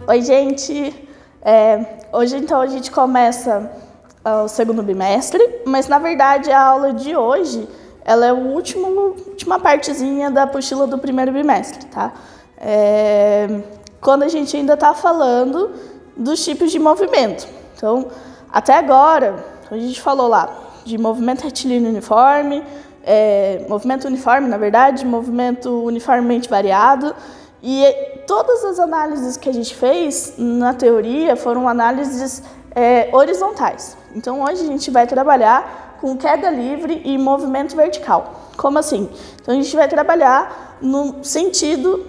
Oi, gente! Hoje, então, a gente começa o segundo bimestre, mas, na verdade, a aula de hoje ela é a última partezinha da apostila do primeiro bimestre, tá? Quando a gente ainda está falando dos tipos de movimento. Então, até agora, a gente falou lá de movimento retilíneo uniforme, movimento uniforme, na verdade, movimento uniformemente variado. E todas as análises que a gente fez na teoria foram análises horizontais. Então, hoje a gente vai trabalhar com queda livre e movimento vertical. Como assim? Então, a gente vai trabalhar no sentido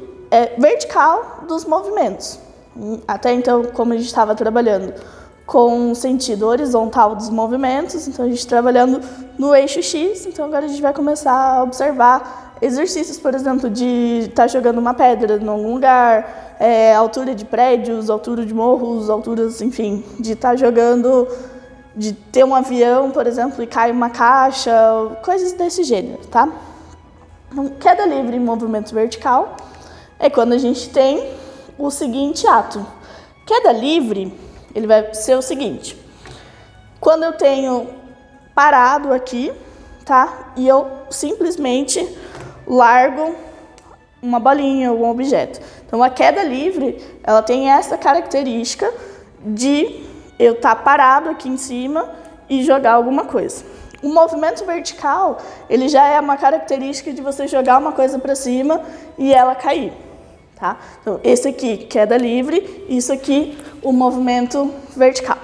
vertical dos movimentos. Até então, como a gente estava trabalhando com o sentido horizontal dos movimentos, então a gente trabalhando no eixo X, então agora a gente vai começar a observar exercícios, por exemplo, de estar jogando uma pedra em algum lugar, altura de prédios, altura de morros, alturas, enfim, de estar jogando, de ter um avião, por exemplo, e cai uma caixa, coisas desse gênero, tá? Então, queda livre em movimento vertical é quando a gente tem o seguinte ato. Queda livre, ele vai ser o seguinte. Quando eu tenho parado aqui, tá? E eu simplesmente largo uma bolinha ou um objeto. Então, a queda livre, ela tem essa característica de eu estar parado aqui em cima e jogar alguma coisa. O movimento vertical, ele já é uma característica de você jogar uma coisa para cima e ela cair. Tá? Então, esse aqui, queda livre, isso aqui, o movimento vertical.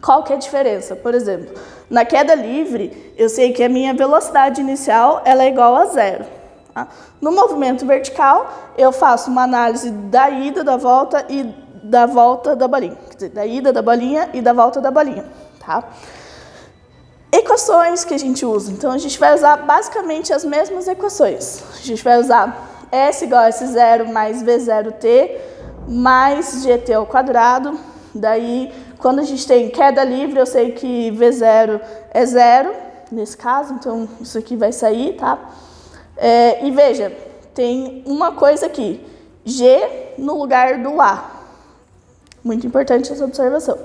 Qual que é a diferença? Por exemplo, na queda livre, eu sei que a minha velocidade inicial ela é igual a 0. Tá? No movimento vertical, eu faço uma análise da ida, da volta e da volta da bolinha. Quer dizer, da ida da bolinha e da volta da bolinha. Tá? Equações que a gente usa. Então, a gente vai usar basicamente as mesmas equações. A gente vai usar S igual a S0 mais V0t mais GT ao quadrado. Daí, quando a gente tem queda livre, eu sei que V0 é 0, nesse caso, então isso aqui vai sair, tá? E veja, tem uma coisa aqui, G no lugar do A. Muito importante essa observação.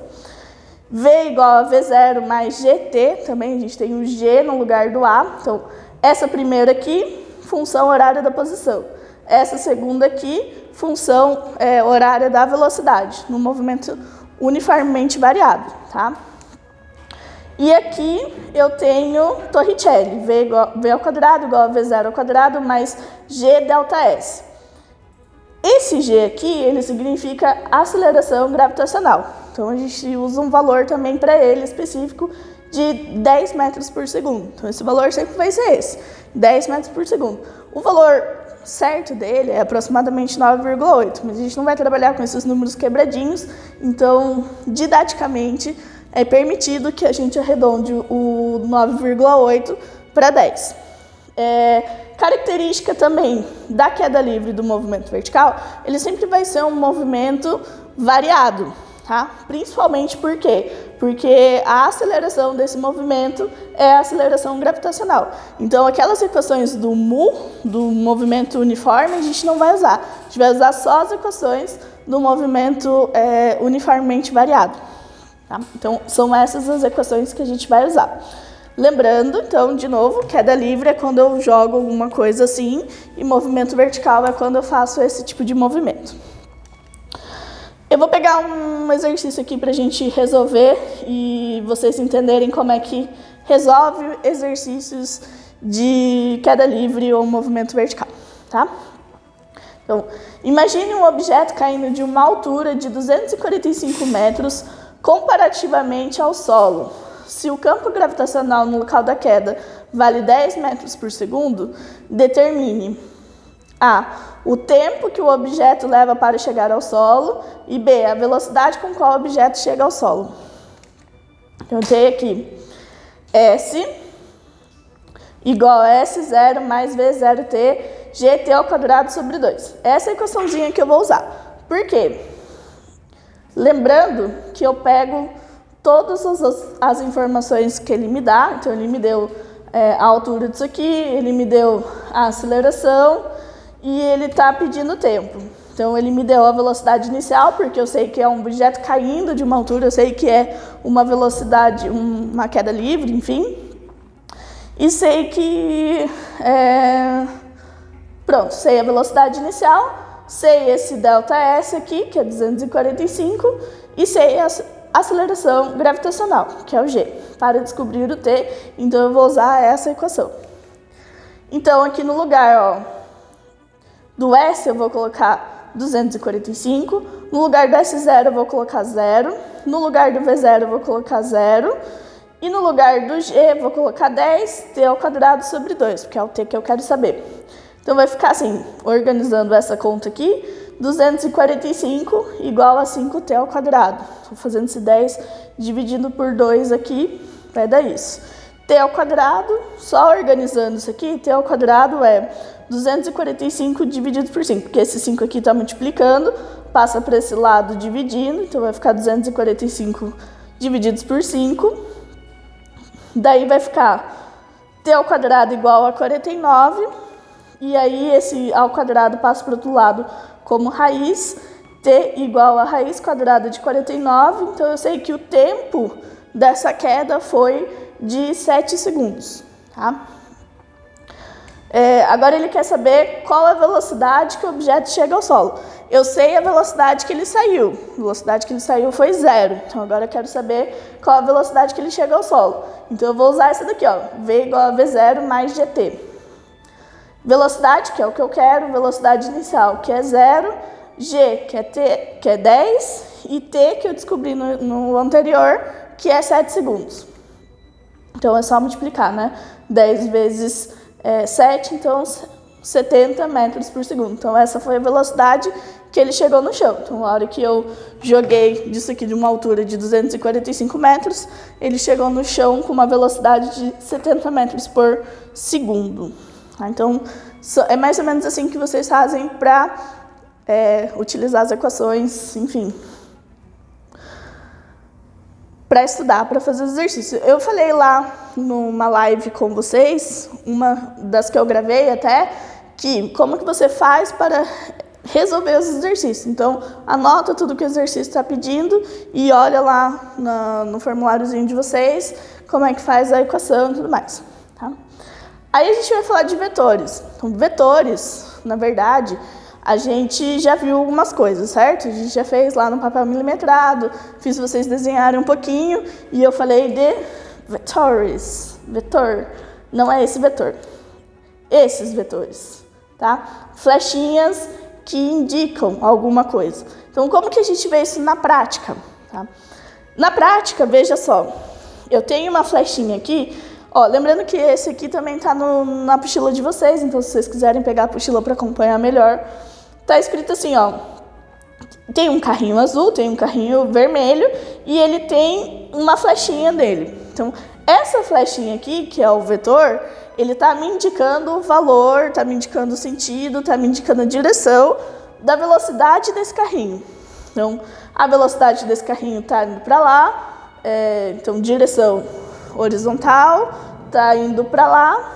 V igual a V0 mais GT, também a gente tem o G no lugar do A. Então, essa primeira aqui, função horária da posição. Essa segunda aqui, função horária da velocidade, no movimento uniformemente variado, tá? E aqui eu tenho Torricelli, V ao quadrado igual a V0 ao quadrado mais G delta S. Esse G aqui, ele significa aceleração gravitacional. Então, a gente usa um valor também para ele específico de 10 metros por segundo. Então, esse valor sempre vai ser esse, 10 metros por segundo. O valor certo dele é aproximadamente 9,8, mas a gente não vai trabalhar com esses números quebradinhos, então, didaticamente, é permitido que a gente arredonde o 9,8 para 10. Característica também da queda livre do movimento vertical, ele sempre vai ser um movimento variado, tá? Principalmente por quê? Porque a aceleração desse movimento é a aceleração gravitacional. Então, aquelas equações do mu, do movimento uniforme, a gente não vai usar. A gente vai usar só as equações do movimento uniformemente variado. Tá? Então, são essas as equações que a gente vai usar. Lembrando, então, de novo, queda livre é quando eu jogo alguma coisa assim, e movimento vertical é quando eu faço esse tipo de movimento. Eu vou pegar um exercício aqui para a gente resolver e vocês entenderem como é que resolve exercícios de queda livre ou movimento vertical, tá? Então, imagine um objeto caindo de uma altura de 245 metros comparativamente ao solo. Se o campo gravitacional no local da queda vale 10 metros por segundo, determine A, o tempo que o objeto leva para chegar ao solo e B, a velocidade com qual o objeto chega ao solo. Então, eu tenho aqui S igual a S0 mais V0t GT ao quadrado sobre 2. Essa é a equaçãozinha que eu vou usar. Por quê? Lembrando que eu pego todas as informações que ele me dá. Então, ele me deu a altura disso aqui, ele me deu a aceleração e ele está pedindo tempo. Então, ele me deu a velocidade inicial, porque eu sei que é um objeto caindo de uma altura, eu sei que é uma velocidade, uma queda livre, enfim. E sei que... sei a velocidade inicial, sei esse ΔS aqui, que é 245, e sei a aceleração gravitacional, que é o G. Para descobrir o T, então eu vou usar essa equação. Então, aqui no lugar do S, eu vou colocar 245. No lugar do S0, eu vou colocar 0. No lugar do V0, eu vou colocar 0. E no lugar do G, eu vou colocar 10, T ao quadrado sobre 2, porque é o T que eu quero saber. Então, vai ficar assim, organizando essa conta aqui, 245 igual a 5t ao quadrado. Estou fazendo esse 10 dividido por 2 aqui, vai dar isso. T ao quadrado, só organizando isso aqui, t ao quadrado é 245 dividido por 5, porque esse 5 aqui está multiplicando, passa para esse lado dividindo, então vai ficar 245 divididos por 5. Daí vai ficar t ao quadrado igual a 49, e aí esse ao quadrado passa para o outro lado como raiz, t igual a raiz quadrada de 49, então eu sei que o tempo dessa queda foi de 7 segundos, tá? Agora ele quer saber qual a velocidade que o objeto chega ao solo. Eu sei a velocidade que ele saiu. A velocidade que ele saiu foi 0. Então agora eu quero saber qual a velocidade que ele chega ao solo. Então eu vou usar essa daqui, ó, V igual a V0 mais GT. Velocidade, que é o que eu quero, velocidade inicial, que é 0, G, que é 10, e T, que eu descobri no anterior, que é 7 segundos. Então, é só multiplicar, né? 10 vezes 7, então 70 metros por segundo. Então, essa foi a velocidade que ele chegou no chão. Então, na hora que eu joguei disso aqui de uma altura de 245 metros, ele chegou no chão com uma velocidade de 70 metros por segundo. Então, é mais ou menos assim que vocês fazem para utilizar as equações, enfim, para estudar, para fazer os exercícios. Eu falei lá numa live com vocês, uma das que eu gravei até, que como que você faz para resolver os exercícios. Então, anota tudo que o exercício está pedindo e olha lá no formuláriozinho de vocês como é que faz a equação e tudo mais, tá? Aí a gente vai falar de vetores. Então, vetores, na verdade, a gente já viu algumas coisas, certo? A gente já fez lá no papel milimetrado, fiz vocês desenharem um pouquinho e eu falei de vetores. Vetor, não é esse vetor. Esses vetores, tá? Flechinhas que indicam alguma coisa. Então, como que a gente vê isso na prática? Tá? Na prática, veja só, eu tenho uma flechinha aqui. Ó, lembrando que esse aqui também está na apostila de vocês, então se vocês quiserem pegar a apostila para acompanhar melhor, tá escrito assim, ó, tem um carrinho azul, tem um carrinho vermelho e ele tem uma flechinha nele. Então, essa flechinha aqui, que é o vetor, ele está me indicando o valor, está me indicando o sentido, está me indicando a direção da velocidade desse carrinho. Então, a velocidade desse carrinho está indo para lá, então direção horizontal, está indo para lá,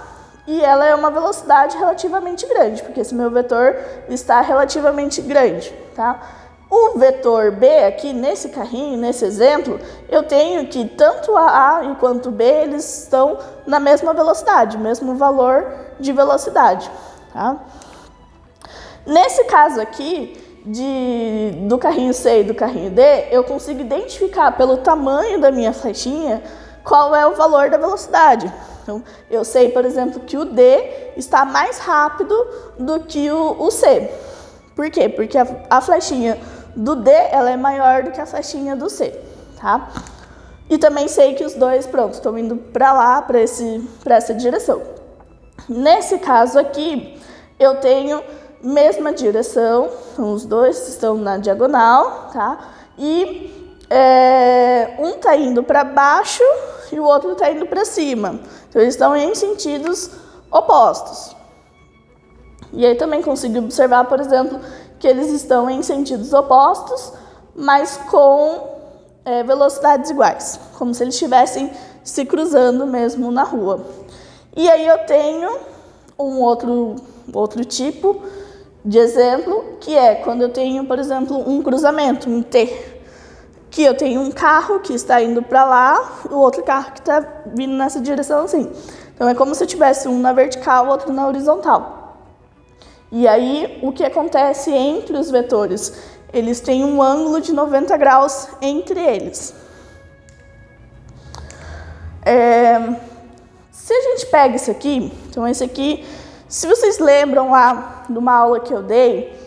e ela é uma velocidade relativamente grande, porque esse meu vetor está relativamente grande, tá? O vetor B aqui, nesse carrinho, nesse exemplo, eu tenho que tanto a A quanto B, eles estão na mesma velocidade, mesmo valor de velocidade, tá? Nesse caso aqui, do carrinho C e do carrinho D, eu consigo identificar pelo tamanho da minha flechinha qual é o valor da velocidade. Então, eu sei, por exemplo, que o D está mais rápido do que o C. Por quê? Porque a flechinha do D ela é maior do que a flechinha do C, tá? E também sei que os dois, pronto, estão indo para lá, para essa direção. Nesse caso aqui, eu tenho mesma direção, então os dois estão na diagonal, tá? E um está indo para baixo e o outro está indo para cima. Então, eles estão em sentidos opostos. E aí também consigo observar, por exemplo, que eles estão em sentidos opostos, mas com velocidades iguais, como se eles estivessem se cruzando mesmo na rua. E aí eu tenho um outro tipo de exemplo, que é quando eu tenho, por exemplo, um cruzamento, um T, que eu tenho um carro que está indo para lá e o outro carro que está vindo nessa direção assim. Então é como se eu tivesse um na vertical, outro na horizontal. E aí o que acontece entre os vetores? Eles têm um ângulo de 90 graus entre eles. Se a gente pega isso aqui, então esse aqui, se vocês lembram lá de uma aula que eu dei,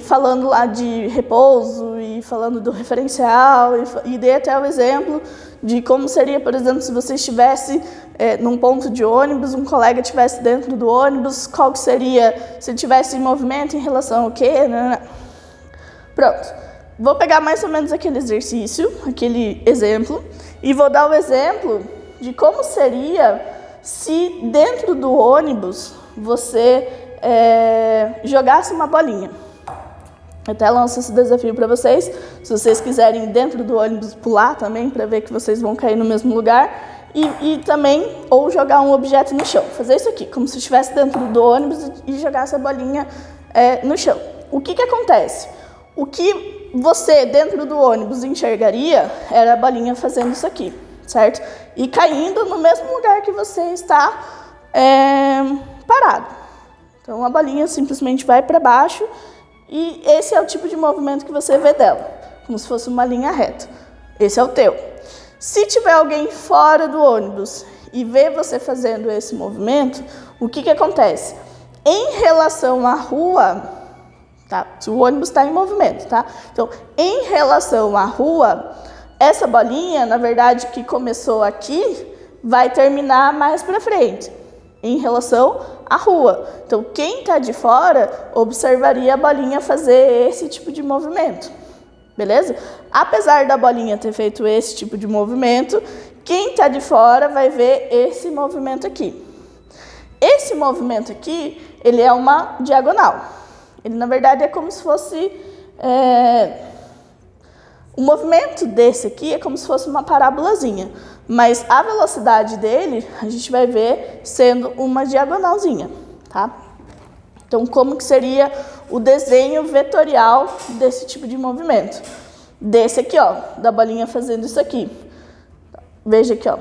falando lá de repouso e falando do referencial, e dei até o exemplo de como seria, por exemplo, se você estivesse num ponto de ônibus, um colega estivesse dentro do ônibus, qual que seria, se ele estivesse em movimento em relação ao quê? Pronto. Vou pegar mais ou menos aquele exercício, aquele exemplo, e vou dar o exemplo de como seria se dentro do ônibus você jogasse uma bolinha. Eu até lanço esse desafio para vocês, se vocês quiserem dentro do ônibus pular também, para ver que vocês vão cair no mesmo lugar, e também, ou jogar um objeto no chão. Fazer isso aqui, como se estivesse dentro do ônibus e jogasse a bolinha no chão. O que acontece? O que você, dentro do ônibus, enxergaria era a bolinha fazendo isso aqui, certo? E caindo no mesmo lugar que você está parado. Então, a bolinha simplesmente vai para baixo e esse é o tipo de movimento que você vê dela, como se fosse uma linha reta. Esse é o teu. Se tiver alguém fora do ônibus e ver você fazendo esse movimento, o que acontece? Em relação à rua, tá? O ônibus está em movimento, tá? Então, em relação à rua, essa bolinha, na verdade, que começou aqui, vai terminar mais para frente, em relação à rua. Então, quem está de fora observaria a bolinha fazer esse tipo de movimento, beleza? Apesar da bolinha ter feito esse tipo de movimento, quem está de fora vai ver esse movimento aqui. Esse movimento aqui, ele é uma diagonal. Ele, na verdade, é como se fosse... O movimento desse aqui é como se fosse uma parabolazinha, mas a velocidade dele, a gente vai ver sendo uma diagonalzinha, tá? Então, como que seria o desenho vetorial desse tipo de movimento? Desse aqui, ó, da bolinha fazendo isso aqui. Veja aqui, ó,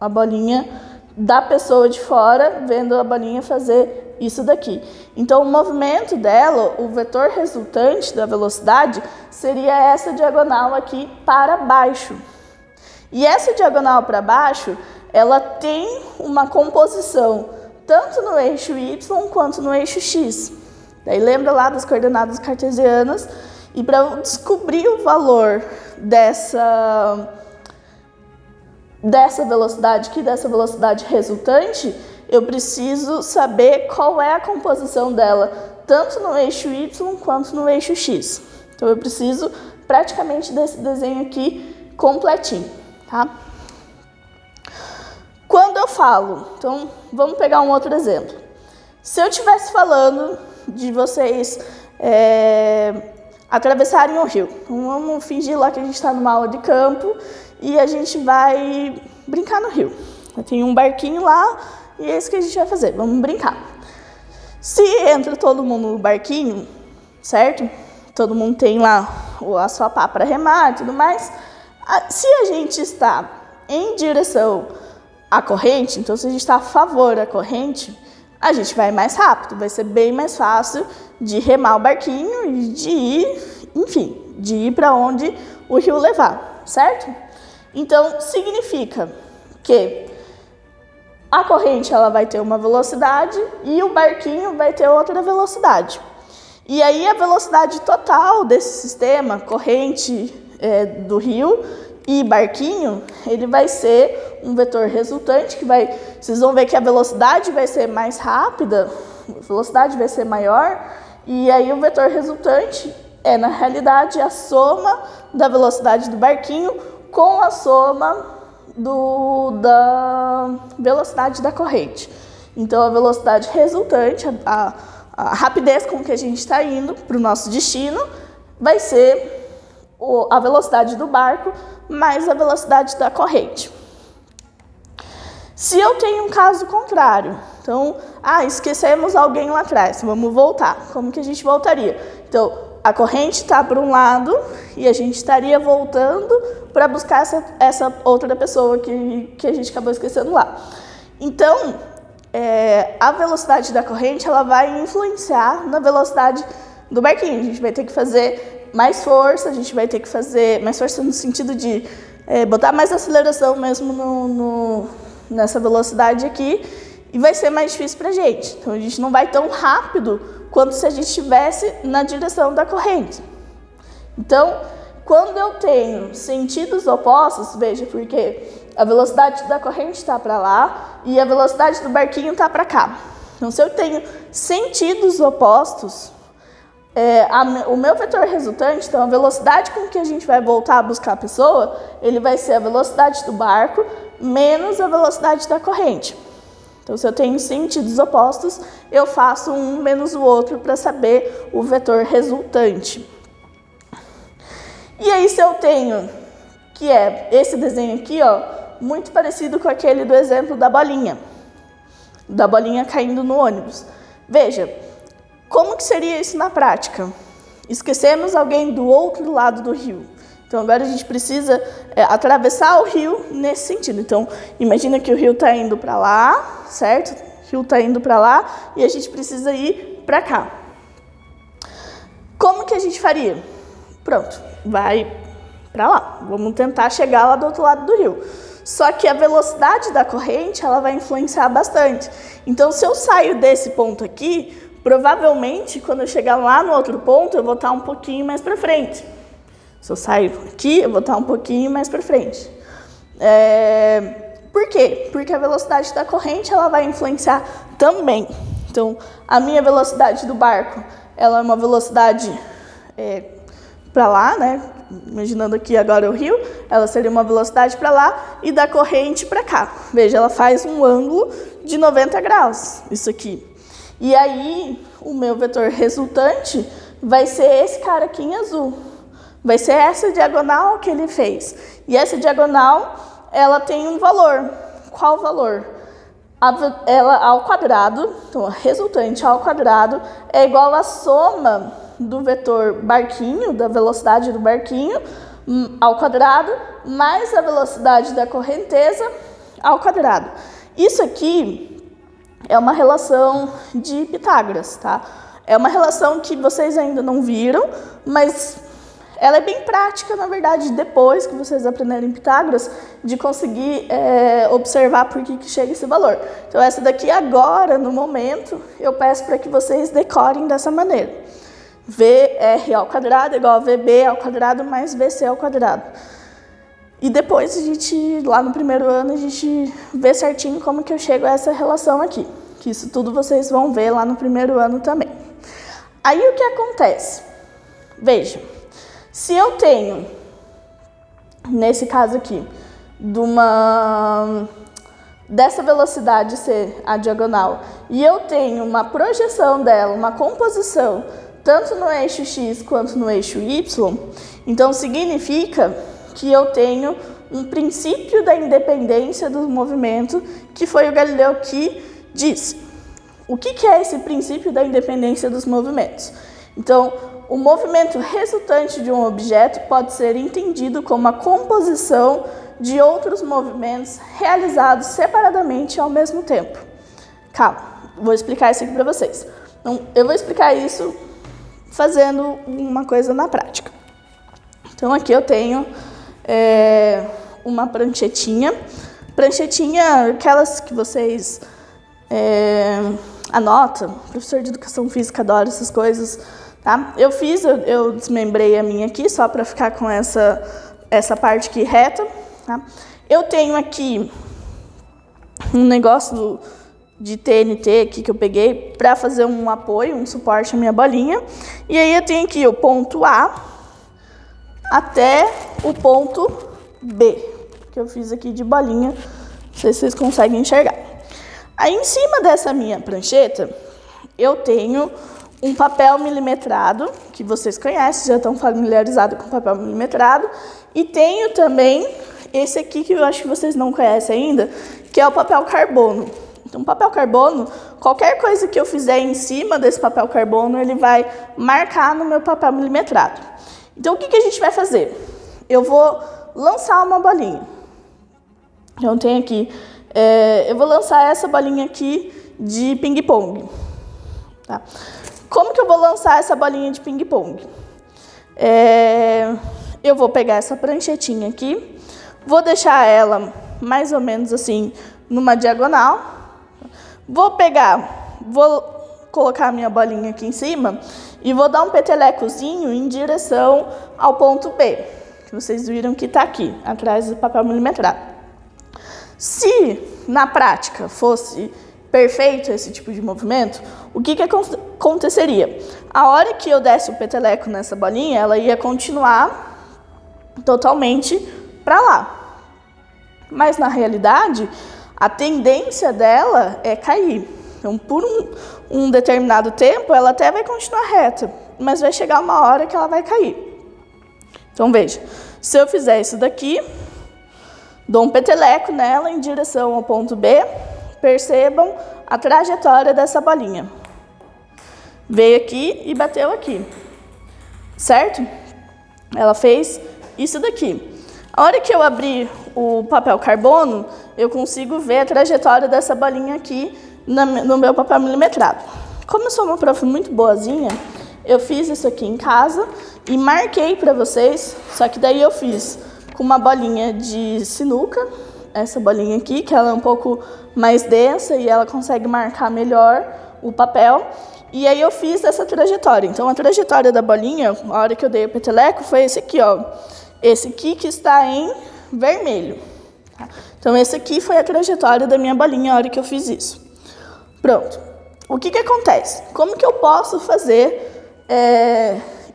a bolinha da pessoa de fora vendo a bolinha fazer isso daqui. Então, o movimento dela, o vetor resultante da velocidade, seria essa diagonal aqui para baixo. E essa diagonal para baixo, ela tem uma composição tanto no eixo Y quanto no eixo X. Daí lembra lá das coordenadas cartesianas. E para descobrir o valor dessa velocidade aqui, dessa velocidade resultante, eu preciso saber qual é a composição dela, tanto no eixo Y quanto no eixo X. Então, eu preciso praticamente desse desenho aqui completinho, tá? Quando eu falo, então, vamos pegar um outro exemplo. Se eu estivesse falando de vocês atravessarem o rio, então, vamos fingir lá que a gente está numa aula de campo e a gente vai brincar no rio. Tem um barquinho lá e é isso que a gente vai fazer, vamos brincar. Se entra todo mundo no barquinho, certo? Todo mundo tem lá a sua pá para remar e tudo mais. Se a gente está em direção à corrente, então se a gente está a favor da corrente, a gente vai mais rápido, vai ser bem mais fácil de remar o barquinho e de ir, enfim, de ir para onde o rio levar, certo? Então, significa que a corrente ela vai ter uma velocidade e o barquinho vai ter outra velocidade. E aí a velocidade total desse sistema, corrente do rio e barquinho, ele vai ser um vetor resultante que vai... Vocês vão ver que a velocidade vai ser mais rápida, a velocidade vai ser maior, e aí o vetor resultante é, na realidade, a soma da velocidade do barquinho com a soma da velocidade da corrente. Então, a velocidade resultante, a rapidez com que a gente está indo para o nosso destino, vai ser a velocidade do barco mais a velocidade da corrente. Se eu tenho um caso contrário, então, esquecemos alguém lá atrás, vamos voltar. Como que a gente voltaria? Então, a corrente está para um lado e a gente estaria voltando para buscar essa outra pessoa que a gente acabou esquecendo lá. Então, a velocidade da corrente ela vai influenciar na velocidade do barquinho. A gente vai ter que fazer mais força, a gente vai ter que fazer mais força no sentido de botar mais aceleração mesmo nessa velocidade aqui, e vai ser mais difícil para a gente. Então, a gente não vai tão rápido quanto se a gente estivesse na direção da corrente. Então, quando eu tenho sentidos opostos, veja, porque a velocidade da corrente está para lá e a velocidade do barquinho está para cá. Então, se eu tenho sentidos opostos, o meu vetor resultante, então a velocidade com que a gente vai voltar a buscar a pessoa, ele vai ser a velocidade do barco menos a velocidade da corrente. Então, se eu tenho sentidos opostos, eu faço um menos o outro para saber o vetor resultante. E aí, se eu tenho, que é esse desenho aqui, ó, muito parecido com aquele do exemplo da bolinha caindo no ônibus. Veja, como que seria isso na prática? Esquecemos alguém do outro lado do rio. Então, agora a gente precisa atravessar o rio nesse sentido. Então, imagina que o rio está indo para lá, certo? O rio está indo para lá e a gente precisa ir para cá. Como que a gente faria? Pronto, vai para lá. Vamos tentar chegar lá do outro lado do rio. Só que a velocidade da corrente ela vai influenciar bastante. Então, se eu saio desse ponto aqui, provavelmente, quando eu chegar lá no outro ponto, eu vou estar um pouquinho mais para frente. Se eu sair aqui, eu vou estar um pouquinho mais para frente. Por quê? Porque a velocidade da corrente ela vai influenciar também. Então, a minha velocidade do barco, ela é uma velocidade para lá, né? Imaginando aqui agora o rio, ela seria uma velocidade para lá e da corrente para cá. Veja, ela faz um ângulo de 90 graus, isso aqui. E aí, o meu vetor resultante vai ser esse cara aqui em azul. Vai ser essa diagonal que ele fez. E essa diagonal, ela tem um valor. Qual valor? Ela ao quadrado, então a resultante ao quadrado, é igual à soma do vetor barquinho, da velocidade do barquinho, ao quadrado, mais a velocidade da correnteza ao quadrado. Isso aqui é uma relação de Pitágoras, tá? É uma relação que vocês ainda não viram, mas ela é bem prática, na verdade, depois que vocês aprenderem Pitágoras, de conseguir observar por que chega esse valor. Então, essa daqui agora, no momento, eu peço para que vocês decorem dessa maneira. VR ao quadrado é igual a VB ao quadrado mais VC ao quadrado. E depois, lá no primeiro ano, a gente vê certinho como que eu chego a essa relação aqui. Que isso tudo vocês vão ver lá no primeiro ano também. Aí, o que acontece? Veja. Se eu tenho, nesse caso aqui, dessa velocidade ser a diagonal, e eu tenho uma projeção dela, uma composição, tanto no eixo X quanto no eixo Y, então significa que eu tenho um princípio da independência do movimento, que foi o Galileu que disse. O que é esse princípio da independência dos movimentos? Então, o movimento resultante de um objeto pode ser entendido como a composição de outros movimentos realizados separadamente ao mesmo tempo. Calma, vou explicar isso aqui para vocês. Então, eu vou explicar isso fazendo uma coisa na prática. Então, aqui eu tenho uma pranchetinha. Pranchetinha, aquelas que vocês anotam. O professor de educação física adora essas coisas. Tá? Eu desmembrei a minha aqui, só para ficar com essa parte aqui reta. Tá? Eu tenho aqui um negócio de TNT aqui que eu peguei para fazer um apoio, um suporte à minha bolinha. E aí eu tenho aqui o ponto A até o ponto B, que eu fiz aqui de bolinha. Não sei se vocês conseguem enxergar. Aí em cima dessa minha prancheta, eu tenho um papel milimetrado, que vocês conhecem, já estão familiarizados com papel milimetrado. E tenho também esse aqui, que eu acho que vocês não conhecem ainda, que é o papel carbono. Então, papel carbono, qualquer coisa que eu fizer em cima desse papel carbono, ele vai marcar no meu papel milimetrado. Então, o que a gente vai fazer? Eu vou lançar uma bolinha. Então, tem aqui, eu vou lançar essa bolinha aqui de ping-pong. Tá? Como que eu vou lançar essa bolinha de ping-pong? Eu vou pegar essa pranchetinha aqui, vou deixar ela mais ou menos assim, numa diagonal. Vou colocar a minha bolinha aqui em cima e vou dar um petelecozinho em direção ao ponto B, que vocês viram que está aqui, atrás do papel milimetrado. Se, na prática, fosse perfeito esse tipo de movimento, o que aconteceria? A hora que eu desse o peteleco nessa bolinha, ela ia continuar totalmente para lá. Mas, na realidade, a tendência dela é cair. Então, por um determinado tempo, ela até vai continuar reta, mas vai chegar uma hora que ela vai cair. Então, veja, se eu fizer isso daqui, dou um peteleco nela em direção ao ponto B, percebam a trajetória dessa bolinha. Veio aqui e bateu aqui, certo? Ela fez isso daqui. A hora que eu abrir o papel carbono, eu consigo ver a trajetória dessa bolinha aqui no meu papel milimetrado. Como eu sou uma prof muito boazinha, eu fiz isso aqui em casa e marquei para vocês, só que daí eu fiz com uma bolinha de sinuca, essa bolinha aqui, que ela é um pouco mais densa e ela consegue marcar melhor o papel. E aí eu fiz essa trajetória. Então, a trajetória da bolinha, a hora que eu dei o peteleco, foi esse aqui, ó. Esse aqui que está em vermelho. Tá? Então, esse aqui foi a trajetória da minha bolinha a hora que eu fiz isso. Pronto. O que acontece? Como que eu posso fazer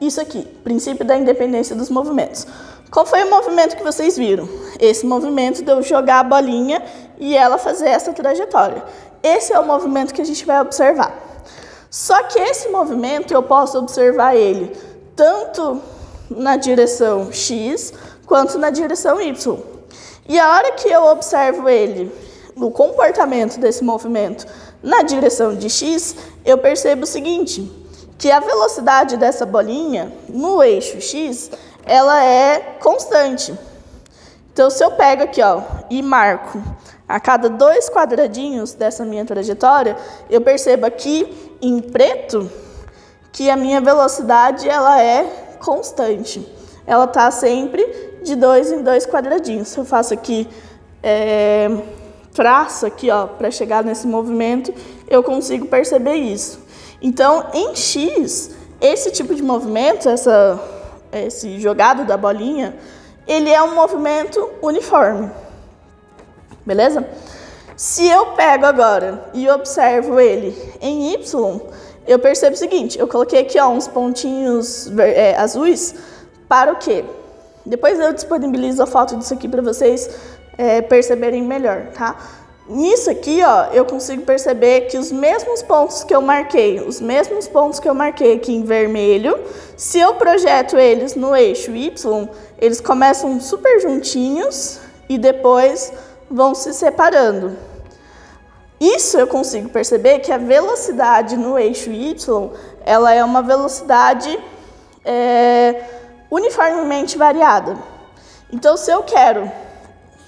isso aqui? Princípio da independência dos movimentos. Qual foi o movimento que vocês viram? Esse movimento de eu jogar a bolinha e ela fazer essa trajetória. Esse é o movimento que a gente vai observar. Só que esse movimento eu posso observar ele tanto na direção X quanto na direção Y. E a hora que eu observo ele, o comportamento desse movimento na direção de X, eu percebo o seguinte, que a velocidade dessa bolinha no eixo X, ela é constante. Então, se eu pego aqui, ó, e marco a cada 2 quadradinhos dessa minha trajetória, eu percebo aqui em preto que a minha velocidade ela é constante. Ela está sempre de 2 em 2 quadradinhos. Se eu faço aqui, traço aqui, ó, para chegar nesse movimento, eu consigo perceber isso. Então, em X, esse tipo de movimento, esse jogado da bolinha, ele é um movimento uniforme, beleza? Se eu pego agora e observo ele em Y, eu percebo o seguinte, eu coloquei aqui, ó, uns pontinhos azuis, para o quê? Depois eu disponibilizo a foto disso aqui para vocês perceberem melhor, tá? Nisso aqui, ó, eu consigo perceber que os mesmos pontos que eu marquei aqui em vermelho, se eu projeto eles no eixo Y, eles começam super juntinhos e depois vão se separando. Isso eu consigo perceber que a velocidade no eixo Y, ela é uma velocidade uniformemente variada. Então, se eu quero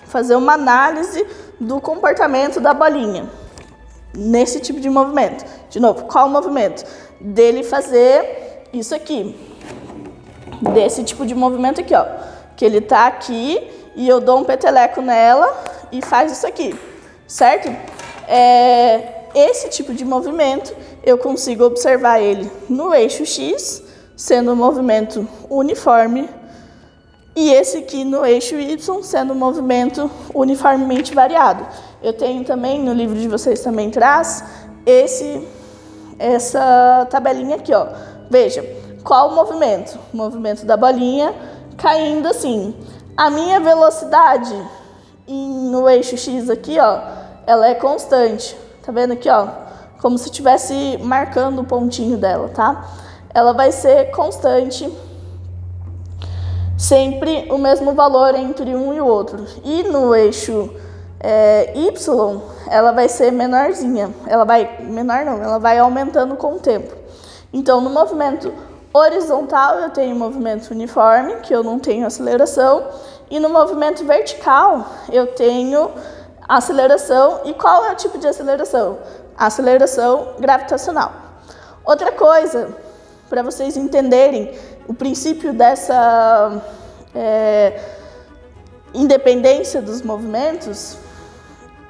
fazer uma análise do comportamento da bolinha nesse tipo de movimento. De novo, qual o movimento? Dele fazer isso aqui. Desse tipo de movimento aqui, ó. Que ele tá aqui e eu dou um peteleco nela e faz isso aqui, certo? Esse tipo de movimento eu consigo observar ele no eixo X, sendo um movimento uniforme, e esse aqui no eixo Y, sendo um movimento uniformemente variado. Eu tenho também, no livro de vocês também traz, essa tabelinha aqui, ó. Veja, qual o movimento? O movimento da bolinha caindo assim. A minha velocidade no eixo X aqui, ó, ela é constante. Tá vendo aqui, ó? como se estivesse marcando o pontinho dela, tá? Ela vai ser constante, sempre o mesmo valor entre um e o outro. E no eixo Y, ela vai ser menorzinha. Ela vai aumentando com o tempo. Então, no movimento horizontal, eu tenho movimento uniforme, que eu não tenho aceleração. E no movimento vertical, eu tenho aceleração. E qual é o tipo de aceleração? Aceleração gravitacional. Outra coisa, para vocês entenderem o princípio dessa independência dos movimentos,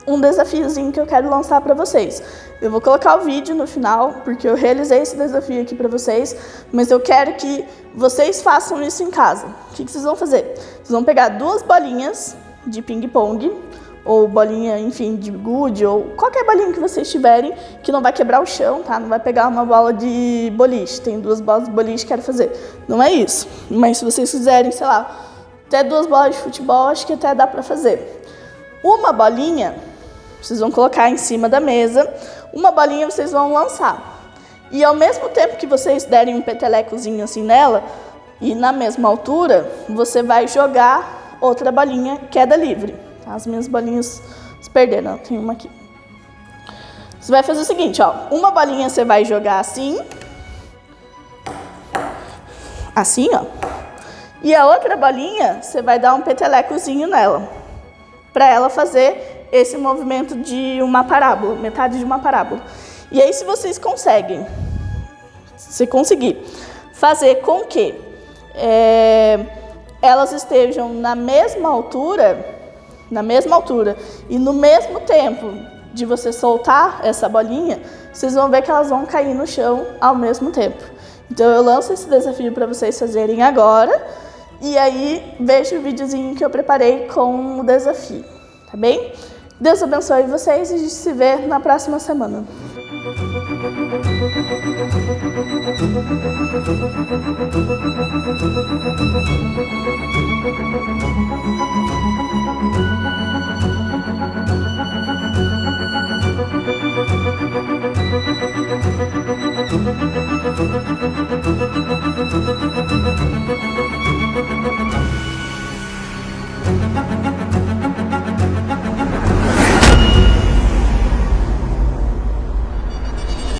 um desafiozinho que eu quero lançar para vocês. Eu vou colocar o vídeo no final, porque eu realizei esse desafio aqui para vocês, mas eu quero que vocês façam isso em casa. O que vocês vão fazer? Vocês vão pegar 2 bolinhas de ping-pong, ou bolinha, enfim, de gude, ou qualquer bolinha que vocês tiverem, que não vai quebrar o chão, tá? Não vai pegar uma bola de boliche. Tem 2 bolas de boliche que quero fazer. Não é isso. Mas se vocês quiserem, sei lá, até 2 bolas de futebol, acho que até dá pra fazer. Uma bolinha, vocês vão colocar em cima da mesa. Uma bolinha vocês vão lançar. E ao mesmo tempo que vocês derem um petelecozinho assim nela, e na mesma altura, você vai jogar outra bolinha, queda livre. As minhas bolinhas se perderam, tem uma aqui. Você vai fazer o seguinte, ó. Uma bolinha você vai jogar assim. Assim, ó. E a outra bolinha, você vai dar um petelecozinho nela. Pra ela fazer esse movimento de uma parábola, metade de uma parábola. E aí, se vocês conseguem, se conseguir fazer com que elas estejam na mesma altura e no mesmo tempo de você soltar essa bolinha, vocês vão ver que elas vão cair no chão ao mesmo tempo. Então eu lanço esse desafio para vocês fazerem agora e aí veja o videozinho que eu preparei com o desafio, tá bem? Deus abençoe vocês e a gente se vê na próxima semana.